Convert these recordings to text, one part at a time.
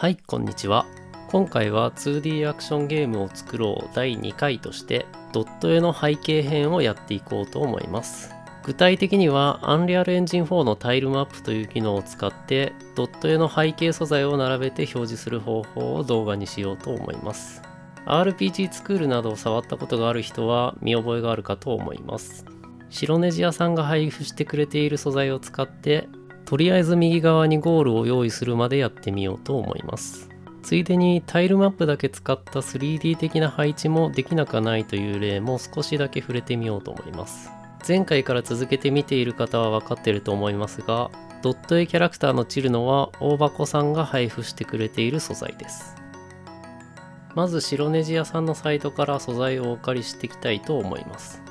はい、こんにちは。今回は 2D アクションゲームを作ろう第2回としてドット絵の背景編をやっていこうと思います。具体的には Unreal Engine 4のタイルマップという機能を使ってドット絵の背景素材を並べて表示する方法を動画にしようと思います。RPG スクールなどを触ったことがある人は見覚えがあるかと思います。白ネジ屋さんが配布してくれている素材を使ってとりあえず右側にゴールを用意するまでやってみようと思います。ついでにタイルマップだけ使った 3D 的な配置もできなくはないという例も少しだけ触れてみようと思います。前回から続けて見ている方は分かっていると思いますが、ドット絵キャラクターのチルノは大箱さんが配布してくれている素材です。まず白ネジ屋さんのサイトから素材をお借りしていきたいと思います。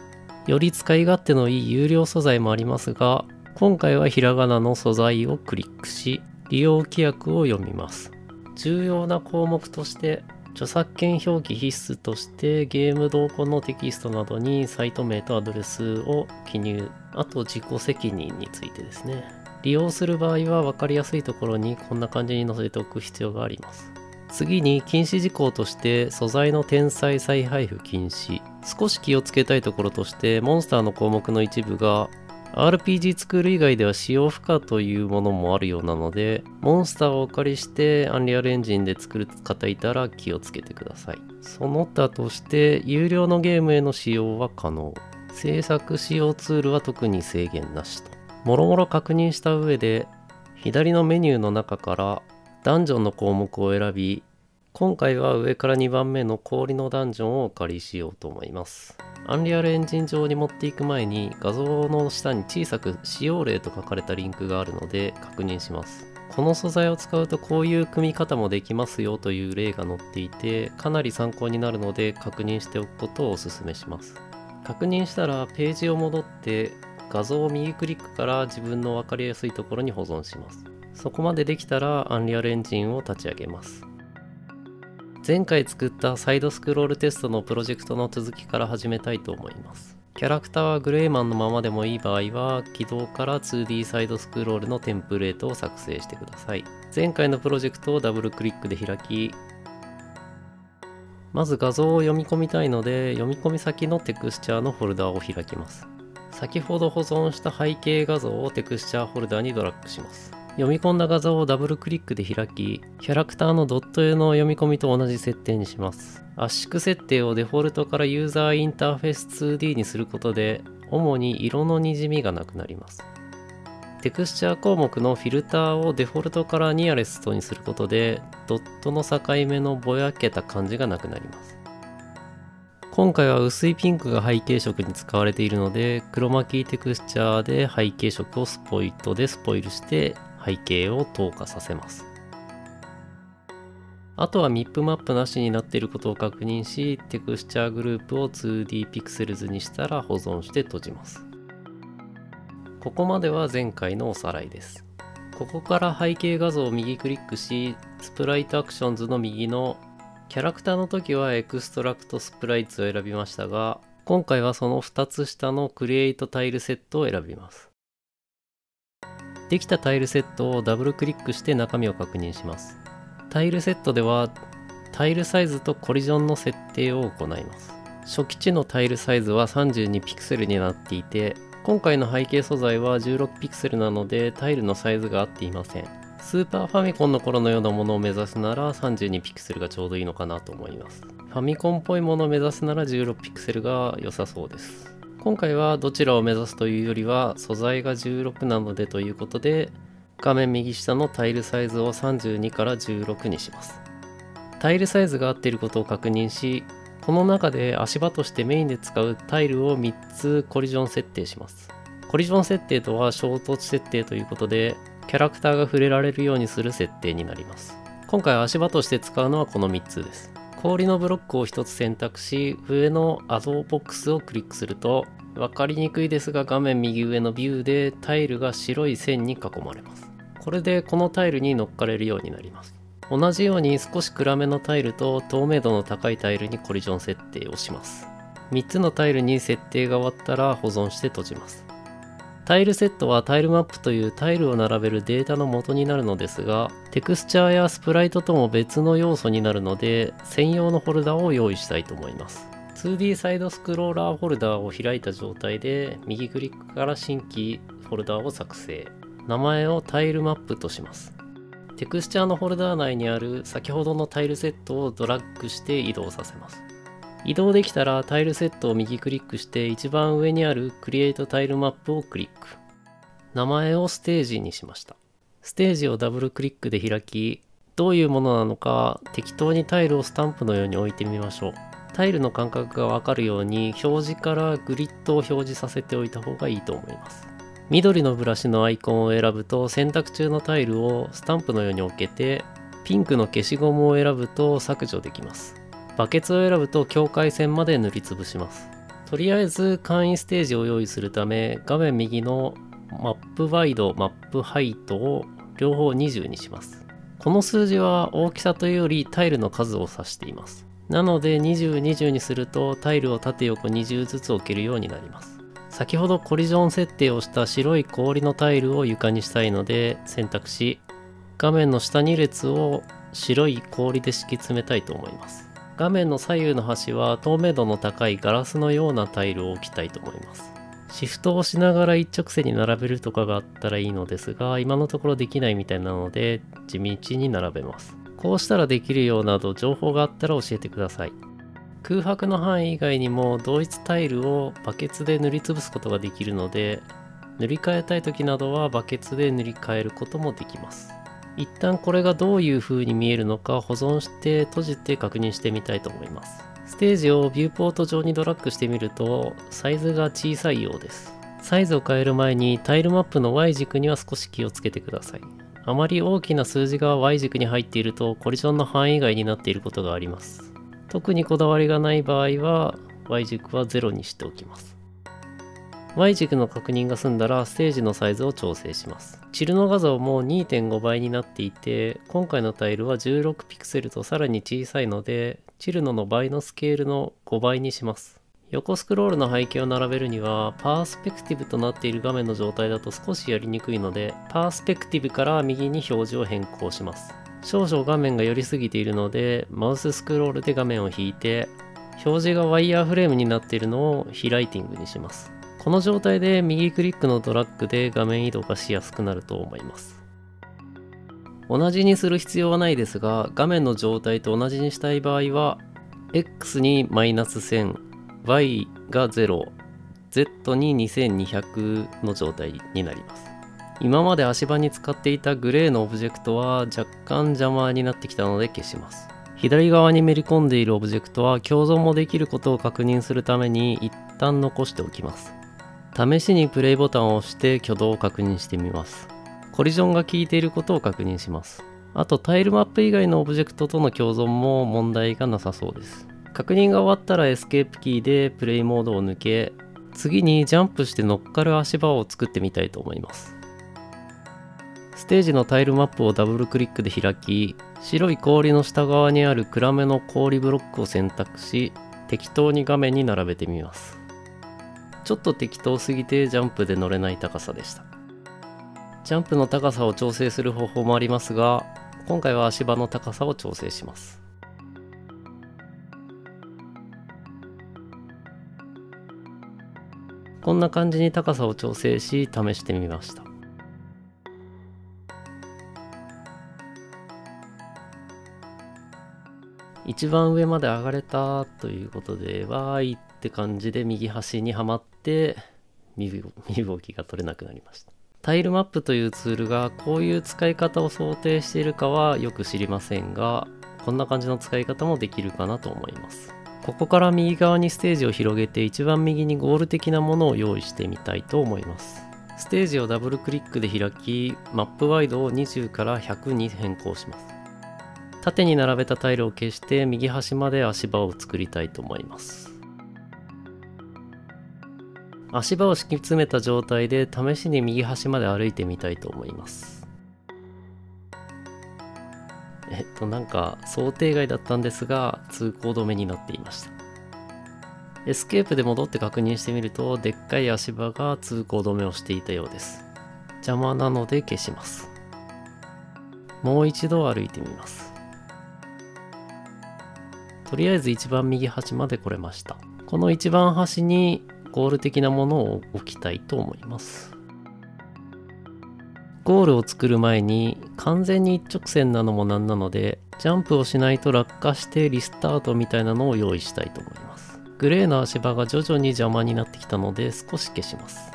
より使い勝手のいい有料素材もありますが、今回はひらがなの素材をクリックし、利用規約を読みます。重要な項目として、著作権表記必須としてゲーム同梱のテキストなどにサイト名とアドレスを記入、あと自己責任についてですね。利用する場合は分かりやすいところにこんな感じに載せておく必要があります。次に禁止事項として素材の転載再配布禁止。少し気をつけたいところとしてモンスターの項目の一部がRPG スクール以外では使用不可というものもあるようなので、モンスターをお借りしてアンリアルエンジンで作る方いたら気をつけてください。その他として有料のゲームへの使用は可能。制作使用ツールは特に制限なしと。もろもろ確認した上で、左のメニューの中からダンジョンの項目を選び、今回は上から2番目の氷のダンジョンをお借りしようと思います。アンリアルエンジン上に持っていく前に画像の下に小さく使用例と書かれたリンクがあるので確認します。この素材を使うとこういう組み方もできますよという例が載っていて、かなり参考になるので確認しておくことをお勧めします。確認したらページを戻って画像を右クリックから自分の分かりやすいところに保存します。そこまでできたらアンリアルエンジンを立ち上げます。前回作ったサイドスクロールテストのプロジェクトの続きから始めたいと思います。キャラクターはグレーマンのままでもいい場合は、起動から 2D サイドスクロールのテンプレートを作成してください。前回のプロジェクトをダブルクリックで開き、まず画像を読み込みたいので、読み込み先のテクスチャーのフォルダを開きます。先ほど保存した背景画像をテクスチャーフォルダにドラッグします。読み込んだ画像をダブルクリックで開き、キャラクターのドット絵の読み込みと同じ設定にします。圧縮設定をデフォルトからユーザーインターフェース 2D にすることで、主に色のにじみがなくなります。テクスチャー項目のフィルターをデフォルトからニアレストにすることで、ドットの境目のぼやけた感じがなくなります。今回は薄いピンクが背景色に使われているので、クロマキーテクスチャーで背景色をスポイトでスポイルして背景を透過させます。あとはミップマップなしになっていることを確認し、テクスチャーグループを 2D ピクセルズにしたら保存して閉じます。ここまでは前回のおさらいです。ここから背景画像を右クリックし、スプライトアクションズの右のキャラクターの時はエクストラクトスプライツを選びましたが、今回はその2つ下のクリエイトタイルセットを選びます。できたタイルセットをダブルクリックして中身を確認します。タイルセットではタイルサイズとコリジョンの設定を行います。初期値のタイルサイズは32ピクセルになっていて、今回の背景素材は16ピクセルなのでタイルのサイズが合っていません。スーパーファミコンの頃のようなものを目指すなら32ピクセルがちょうどいいのかなと思います。ファミコンっぽいものを目指すなら16ピクセルが良さそうです。今回はどちらを目指すというよりは素材が16なのでということで、画面右下のタイルサイズを32から16にします。タイルサイズが合っていることを確認し、この中で足場としてメインで使うタイルを3つコリジョン設定します。コリジョン設定とは衝突設定ということで、キャラクターが触れられるようにする設定になります。今回足場として使うのはこの3つです。氷のブロックを1つ選択し、上のアドボックスをクリックすると、分かりにくいですが画面右上のビューでタイルが白い線に囲まれます。これでこのタイルに乗っかれるようになります。同じように少し暗めのタイルと透明度の高いタイルにコリジョン設定をします。3つのタイルに設定が終わったら保存して閉じます。タイルセットはタイルマップというタイルを並べるデータの元になるのですが、テクスチャーやスプライトとも別の要素になるので、専用のフォルダを用意したいと思います。2D サイドスクローラーフォルダを開いた状態で、右クリックから新規フォルダを作成。名前をタイルマップとします。テクスチャーのフォルダ内にある先ほどのタイルセットをドラッグして移動させます。移動できたらタイルセットを右クリックして一番上にあるクリエイトタイルマップをクリック。名前をステージにしました。ステージをダブルクリックで開き、どういうものなのか適当にタイルをスタンプのように置いてみましょう。タイルの間隔がわかるように表示からグリッドを表示させておいた方がいいと思います。緑のブラシのアイコンを選ぶと選択中のタイルをスタンプのように置けて、ピンクの消しゴムを選ぶと削除できます。バケツを選ぶと境界線まで塗りつぶします。とりあえず簡易ステージを用意するため、画面右のマップワイド、マップハイトを両方20にします。この数字は大きさというよりタイルの数を指しています。なので20、20にするとタイルを縦横20ずつ置けるようになります。先ほどコリジョン設定をした白い氷のタイルを床にしたいので選択し、画面の下2列を白い氷で敷き詰めたいと思います。画面の左右の端は透明度の高いガラスのようなタイルを置きたいと思います。シフトをしながら一直線に並べるとかがあったらいいのですが、今のところできないみたいなので地道に並べます。こうしたらできるようなど情報があったら教えてください。空白の範囲以外にも同一タイルをバケツで塗りつぶすことができるので、塗り替えたい時などはバケツで塗り替えることもできます。一旦これがどういう風に見えるのか保存して閉じて確認してみたいと思います。ステージをビューポート上にドラッグしてみるとサイズが小さいようです。サイズを変える前にタイルマップの Y 軸には少し気をつけてください。あまり大きな数字が Y 軸に入っているとコリジョンの範囲外になっていることがあります。特にこだわりがない場合は Y 軸は0にしておきます。Y 軸の確認が済んだらステージのサイズを調整します。チルの画像も 2.5 倍になっていて、今回のタイルは16ピクセルとさらに小さいので、チルノの倍のスケールの5倍にします。横スクロールの背景を並べるには、パースペクティブとなっている画面の状態だと少しやりにくいので、パースペクティブから右に表示を変更します。少々画面が寄りすぎているので、マウススクロールで画面を引いて、表示がワイヤーフレームになっているのをヒライティングにします。この状態で右クリックのドラッグで画面移動がしやすくなると思います。同じにする必要はないですが、画面の状態と同じにしたい場合は、X にマイナス1000、Y が0、Z に2200の状態になります。今まで足場に使っていたグレーのオブジェクトは若干邪魔になってきたので消します。左側にめり込んでいるオブジェクトは共存もできることを確認するために一旦残しておきます。試しにプレイボタンを押して挙動を確認してみます。コリジョンが効いていることを確認します。あとタイルマップ以外のオブジェクトとの共存も問題がなさそうです。確認が終わったらエスケープキーでプレイモードを抜け、次にジャンプして乗っかる足場を作ってみたいと思います。ステージのタイルマップをダブルクリックで開き、白い氷の下側にある暗めの氷ブロックを選択し、適当に画面に並べてみます。ちょっと適当すぎてジャンプで乗れない高さでした。ジャンプの高さを調整する方法もありますが、今回は足場の高さを調整します。こんな感じに高さを調整し試してみました。一番上まで上がれたということで、わーいって感じで右端にはまって身動きが取れなくなりました。タイルマップというツールがこういう使い方を想定しているかはよく知りませんが、こんな感じの使い方もできるかなと思います。ここから右側にステージを広げて一番右にゴール的なものを用意してみたいと思います。ステージをダブルクリックで開き、マップワイドを20から100に変更します。縦に並べたタイルを消して右端まで足場を作りたいと思います。足場を敷き詰めた状態で試しに右端まで歩いてみたいと思います。なんか想定外だったんですが通行止めになっていました。エスケープで戻って確認してみると、でっかい足場が通行止めをしていたようです。邪魔なので消します。もう一度歩いてみます。とりあえず一番右端まで来れました。この一番端にゴール的なものを置きたいと思います。ゴールを作る前に完全に一直線なのもなんなので、ジャンプをしないと落下してリスタートみたいなのを用意したいと思います。グレーの足場が徐々に邪魔になってきたので少し消します。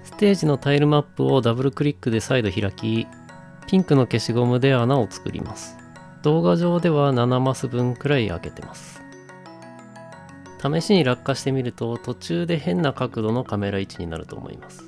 ステージのタイルマップをダブルクリックで再度開き、ピンクの消しゴムで穴を作ります。動画上では7マス分くらい開けてます。試しに落下してみると途中で変な角度のカメラ位置になると思います。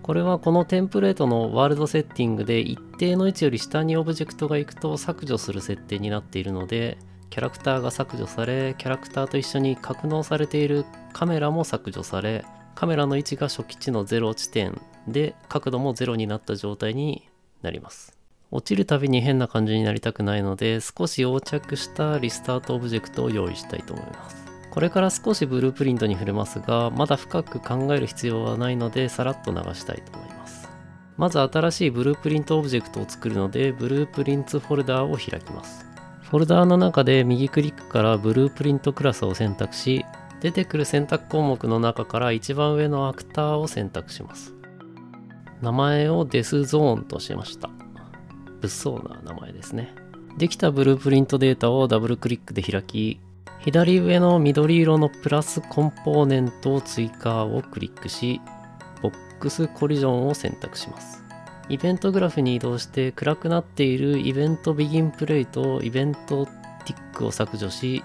これはこのテンプレートのワールドセッティングで一定の位置より下にオブジェクトが行くと削除する設定になっているので、キャラクターが削除され、キャラクターと一緒に格納されているカメラも削除され、カメラの位置が初期値の0地点で角度も0になった状態になります。落ちるたびに変な感じになりたくないので、少し横着したリスタートオブジェクトを用意したいと思います。これから少しブループリントに触れますが、まだ深く考える必要はないのでさらっと流したいと思います。まず新しいブループリントオブジェクトを作るので、ブループリンツフォルダーを開きます。フォルダーの中で右クリックからブループリントクラスを選択し、出てくる選択項目の中から一番上のアクターを選択します。名前をデスゾーンとしました。物騒な名前ですね。できたブループリントデータをダブルクリックで開き、左上の緑色のプラスコンポーネント追加をクリックし、ボックスコリジョンを選択します。イベントグラフに移動して暗くなっているイベントビギンプレイとイベントティックを削除し、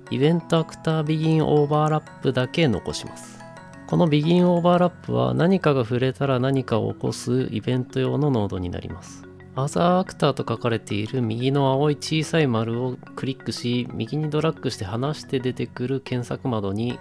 イベントアクタービギンオーバーラップだけ残します。このビギンオーバーラップは何かが触れたら何かを起こすイベント用のノードになります。アザーアクターと書かれている右の青い小さい丸をクリックし、右にドラッグして離して出てくる検索窓に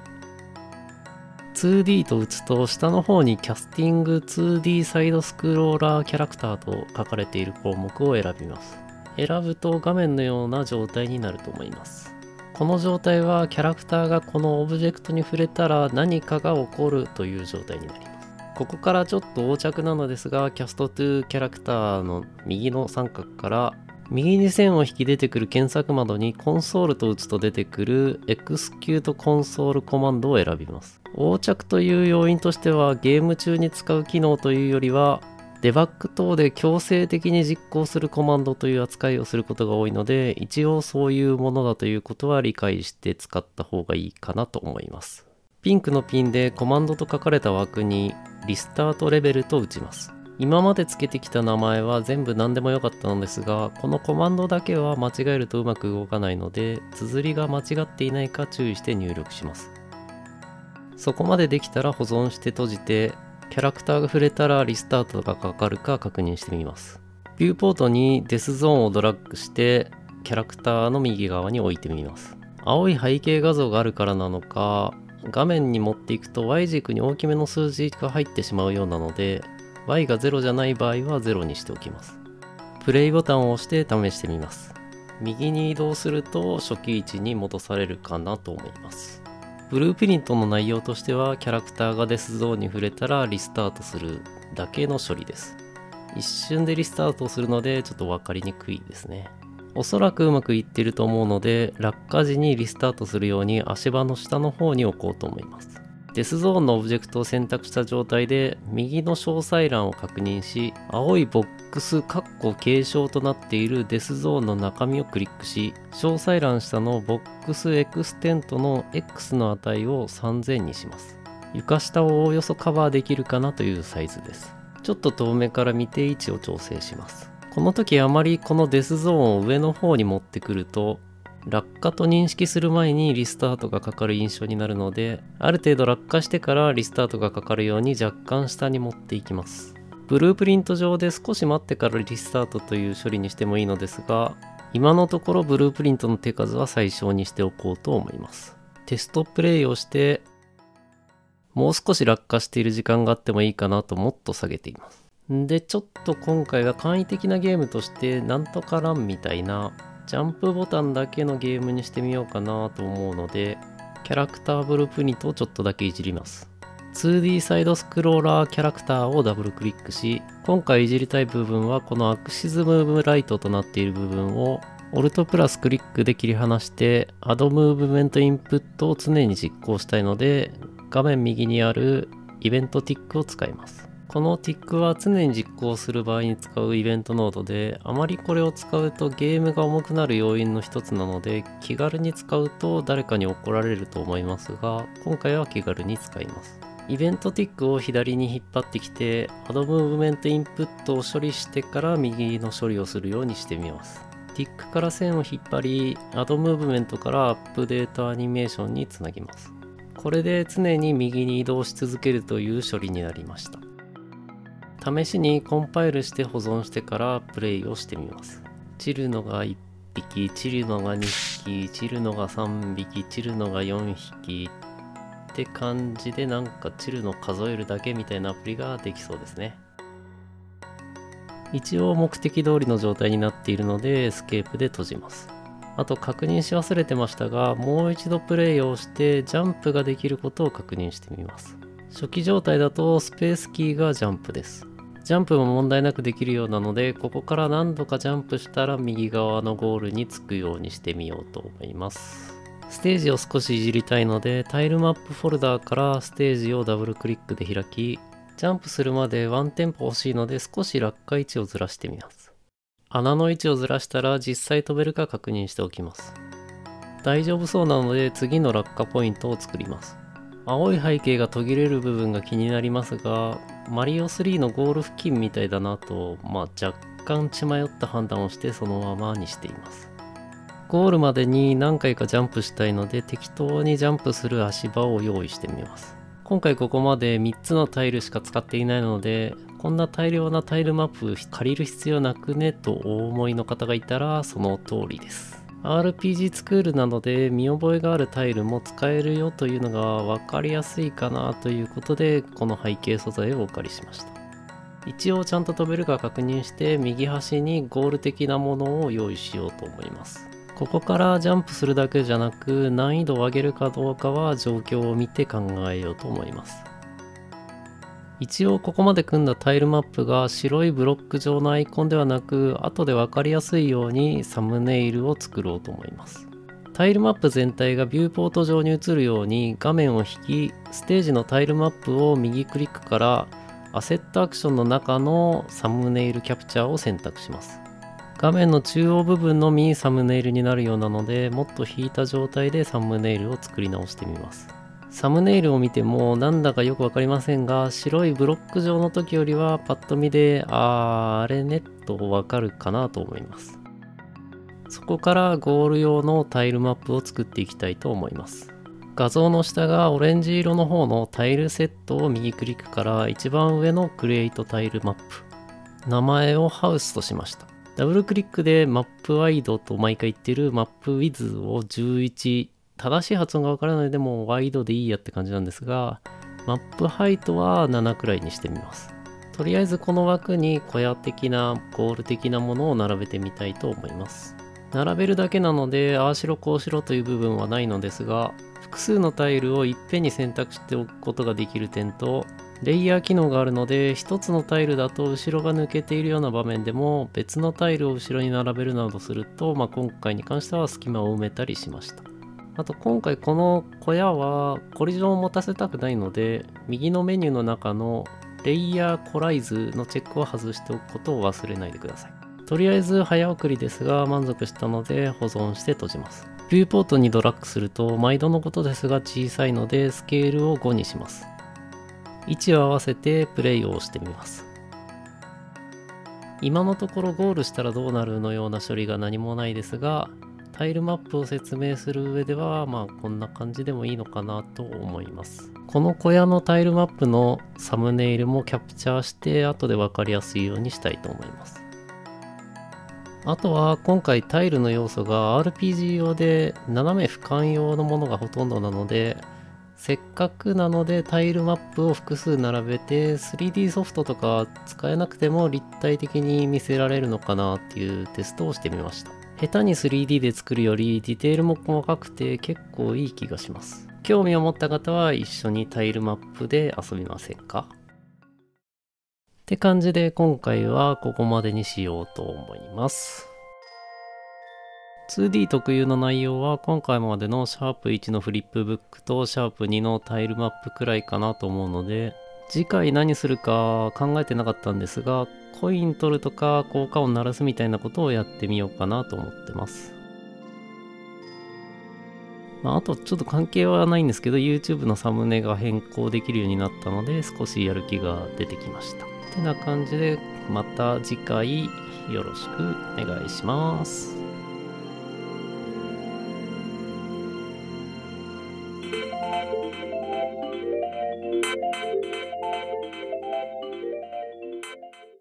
2D と打つと下の方にキャスティング 2D サイドスクローラーキャラクターと書かれている項目を選びます。選ぶと画面のような状態になると思います。この状態はキャラクターがこのオブジェクトに触れたら何かが起こるという状態になります。ここからちょっと横着なのですが、キャストトゥキャラクターの右の三角から右に線を引き出てくる検索窓にコンソールと打つと出てくるエクスキュートコンソールコマンドを選びます。横着という要因としてはゲーム中に使う機能というよりはデバッグ等で強制的に実行するコマンドという扱いをすることが多いので、一応そういうものだということは理解して使った方がいいかなと思います。ピンクのピンでコマンドと書かれた枠にリスタートレベルと打ちます。今までつけてきた名前は全部何でもよかったのですが、このコマンドだけは間違えるとうまく動かないので、綴りが間違っていないか注意して入力します。そこまでできたら保存して閉じて、キャラクターが触れたらリスタートがかかるか確認してみます。ビューポートにデスゾーンをドラッグしてキャラクターの右側に置いてみます。青い背景画像があるからなのか、画面に持っていくと Y 軸に大きめの数字が入ってしまうようなので、 Y が0じゃない場合は0にしておきます。プレイボタンを押して試してみます。右に移動すると初期位置に戻されるかなと思います。ブループリントの内容としては、キャラクターがデスゾーンに触れたらリスタートするだけの処理です。一瞬でリスタートするのでちょっと分かりにくいですね。おそらくうまくいっていると思うので、落下時にリスタートするように足場の下の方に置こうと思います。デスゾーンのオブジェクトを選択した状態で右の詳細欄を確認し、青いボックス継承となっているデスゾーンの中身をクリックし、詳細欄下のボックスエクステントの X の値を3000にします。床下をおおよそカバーできるかなというサイズです。ちょっと遠目から見て位置を調整します。この時あまりこのデスゾーンを上の方に持ってくると、落下と認識する前にリスタートがかかる印象になるので、ある程度落下してからリスタートがかかるように若干下に持っていきます。ブループリント上で少し待ってからリスタートという処理にしてもいいのですが、今のところブループリントの手数は最小にしておこうと思います。テストプレイをして、もう少し落下している時間があってもいいかなともっと下げています。で、ちょっと今回は簡易的なゲームとしてなんとかランみたいなジャンプボタンだけのゲームにしてみようかなと思うので、キャラクターブループリントをちょっとだけいじります。2D サイドスクローラーキャラクターをダブルクリックし、今回いじりたい部分はこのアクシズムーブライトとなっている部分をオルトプラスクリックで切り離して Add Movement Input を常に実行したいので、画面右にあるイベントティックを使います。このティックは常に実行する場合に使うイベントノードで、あまりこれを使うとゲームが重くなる要因の一つなので、気軽に使うと誰かに怒られると思いますが、今回は気軽に使います。イベントティックを左に引っ張ってきて Add Movement Input を処理してから右の処理をするようにしてみます。ティックから線を引っ張り Add Movement からアップデートアニメーションにつなぎます。これで常に右に移動し続けるという処理になりました。試しにコンパイルして保存してからプレイをしてみます。散るのが1匹、散るのが2匹、散るのが3匹、散るのが4匹って感じで、なんか散るの数えるだけみたいなアプリができそうですね。一応目的通りの状態になっているのでエスケープで閉じます。あと確認し忘れてましたが、もう一度プレイをしてジャンプができることを確認してみます。初期状態だとスペースキーがジャンプです。ジャンプも問題なくできるようなので、ここから何度かジャンプしたら右側のゴールにつくようにしてみようと思います。ステージを少しいじりたいので、タイルマップフォルダーからステージをダブルクリックで開き、ジャンプするまでワンテンポ欲しいので少し落下位置をずらしてみます。穴の位置をずらしたら実際飛べるか確認しておきます。大丈夫そうなので次の落下ポイントを作ります。青い背景が途切れる部分が気になりますが、マリオ3のゴール付近みたいだなと、若干血迷った判断をしてそのままにしています。ゴールまでに何回かジャンプしたいので適当にジャンプする足場を用意してみます。今回ここまで3つのタイルしか使っていないので、こんな大量なタイルマップ借りる必要なくねとお思いの方がいたらその通りです。RPG スクールなので見覚えがあるタイルも使えるよというのが分かりやすいかなということで、この背景素材をお借りしました。一応ちゃんと飛べるか確認して右端にゴール的なものを用意しようと思います。ここからジャンプするだけじゃなく、難易度を上げるかどうかは状況を見て考えようと思います。一応ここまで組んだタイルマップが白いブロック状のアイコンではなく、後で分かりやすいようにサムネイルを作ろうと思います。タイルマップ全体がビューポート上に映るように画面を引き、ステージのタイルマップを右クリックからアセットアクションの中のサムネイルキャプチャーを選択します。画面の中央部分のみサムネイルになるようなので、もっと引いた状態でサムネイルを作り直してみます。サムネイルを見てもなんだかよくわかりませんが、白いブロック状の時よりはパッと見であれねとわかるかなと思います。そこからゴール用のタイルマップを作っていきたいと思います。画像の下がオレンジ色の方のタイルセットを右クリックから一番上のクリエイトタイルマップ、名前をハウスとしました。ダブルクリックでマップワイドと毎回言ってるマップウィズを11、正しい発音がわからないでもワイドでいいやって感じなんですが、マップハイトは7くらいにしてみます。とりあえずこの枠に小屋的なゴール的なものを並べてみたいと思います。並べるだけなのでああしろこうしろという部分はないのですが、複数のタイルをいっぺんに選択しておくことができる点と、レイヤー機能があるので一つのタイルだと後ろが抜けているような場面でも別のタイルを後ろに並べるなどすると、今回に関しては隙間を埋めたりしました。あと今回この小屋はコリジョンを持たせたくないので、右のメニューの中のレイヤーコライズのチェックを外しておくことを忘れないでください。とりあえず早送りですが満足したので保存して閉じます。ビューポートにドラッグすると毎度のことですが小さいのでスケールを5にします。位置を合わせてプレイを押してみます。今のところゴールしたらどうなるのような処理が何もないですが、タイルマップを説明する上ではこんな感じでもいいのかなと思います。この小屋のタイルマップのサムネイルもキャプチャーして後で分かりやすいようにしたいと思います。あとは今回タイルの要素が RPG 用で斜め俯瞰用のものがほとんどなので、せっかくなのでタイルマップを複数並べて 3D ソフトとか使えなくても立体的に見せられるのかなっていうテストをしてみました。下手に 3D で作るよりディテールも細かくて結構いい気がします。興味を持った方は一緒にタイルマップで遊びませんか？って感じで今回はここまでにしようと思います。2D 特有の内容は今回までのシャープ1のフリップブックとシャープ2のタイルマップくらいかなと思うので、次回何するか考えてなかったんですが、コイン取るとか効果音鳴らすみたいなことをやってみようかなと思ってます。あとちょっと関係はないんですけど、 YouTube のサムネが変更できるようになったので少しやる気が出てきました。ってな感じで、また次回よろしくお願いします。